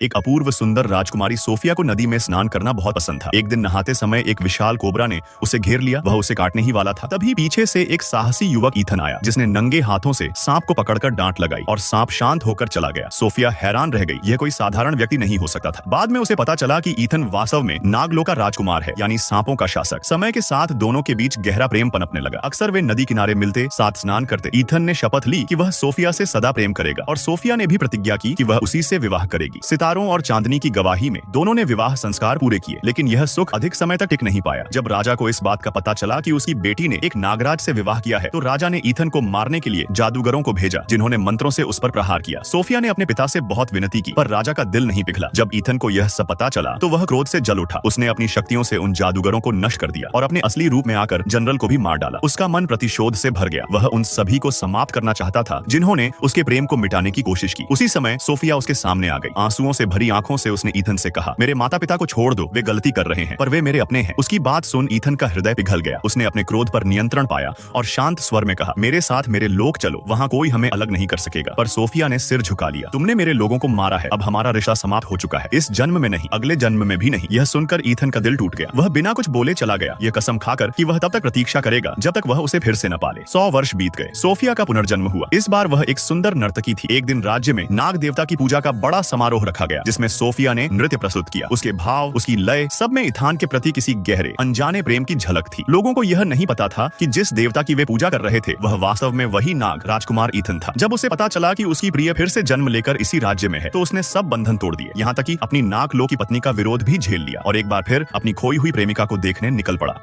एक अपूर्व सुंदर राजकुमारी सोफिया को नदी में स्नान करना बहुत पसंद था। एक दिन नहाते समय एक विशाल कोबरा ने उसे घेर लिया। वह उसे काटने ही वाला था। तभी पीछे से एक साहसी युवक ईथन आया, जिसने नंगे हाथों से सांप को पकड़कर डांट लगाई और सांप शांत होकर चला गया। सोफिया हैरान रह गई। यह कोई साधारण व्यक्ति नहीं हो सकता था। बाद में उसे पता चला कि ईथन वास्तव में नागलोक का राजकुमार है, यानी सांपों का शासक। समय के साथ दोनों के बीच गहरा प्रेम पनपने लगा। अक्सर वे नदी किनारे मिलते, साथ स्नान करते। ईथन ने शपथ ली कि वह सोफिया से सदा प्रेम करेगा और सोफिया ने भी प्रतिज्ञा की कि वह उसी से विवाह करेगी। सितारों और चांदनी की गवाही में दोनों ने विवाह संस्कार पूरे किए, लेकिन यह सुख अधिक समय तक टिक नहीं पाया। जब राजा को इस बात का पता चला कि उसकी बेटी ने एक नागराज से विवाह किया है, तो राजा ने ईथन को मारने के लिए जादूगरों को भेजा, जिन्होंने मंत्रों से उस पर प्रहार किया। सोफिया ने अपने पिता से बहुत विनती की, पर राजा का दिल नहीं पिघला। जब ईथन को यह सब पता चला तो वह क्रोध से जल उठा। उसने अपनी शक्तियों से उन जादूगरों को नष्ट कर दिया और अपने असली रूप में आकर जनरल को भी मार डाला। उसका मन प्रतिशोध से भर गया। वह उन सभी को समाप्त करना चाहता था जिन्होंने उसके प्रेम को मिटाने की कोशिश की। उसी समय सोफिया उसके सामने आ गई। आंसुओं से भरी आंखों से उसने ईथन से कहा, मेरे माता पिता को छोड़ दो, वे गलती कर रहे हैं, पर वे मेरे अपने हैं। उसकी बात सुन ईथन का हृदय पिघल गया। उसने अपने क्रोध पर नियंत्रण पाया और शांत स्वर में कहा, मेरे साथ मेरे लोक चलो, वहाँ कोई हमें अलग नहीं कर सकेगा। पर सोफिया ने सिर झुका लिया। तुमने मेरे लोगों को मारा है, अब हमारा रिश्ता समाप्त हो चुका है। इस जन्म में नहीं, अगले जन्म में भी नहीं। यह सुनकर ईथन का दिल टूट गया। वह बिना कुछ बोले चला गया, यह कसम खाकर कि वह तब तक प्रतीक्षा करेगा जब तक वह उसे फिर से न पाले। 100 वर्ष बीत गए। सोफिया का पुनर्जन्म हुआ। इस बार वह एक सुंदर नर्तकी थी। एक दिन राज्य में नाग देवता की पूजा का बड़ा समारोह रखा गया, जिसमें सोफिया ने नृत्य प्रस्तुत किया। उसके भाव, उसकी लय, सब में ईथन के प्रति किसी गहरे अनजाने प्रेम की झलक थी। लोगों को यह नहीं पता था कि जिस देवता की वे पूजा कर रहे थे, वह वास्तव में वही नाग राजकुमार ईथन था। जब उसे पता चला कि उसकी प्रिय फिर से जन्म लेकर इसी राज्य में है, तो उसने सब बंधन तोड़ दिए, यहाँ तक कि अपनी नागलोक की पत्नी का विरोध भी झेल लिया और एक बार फिर अपनी खोई हुई प्रेमिका को देखने निकल पड़ा।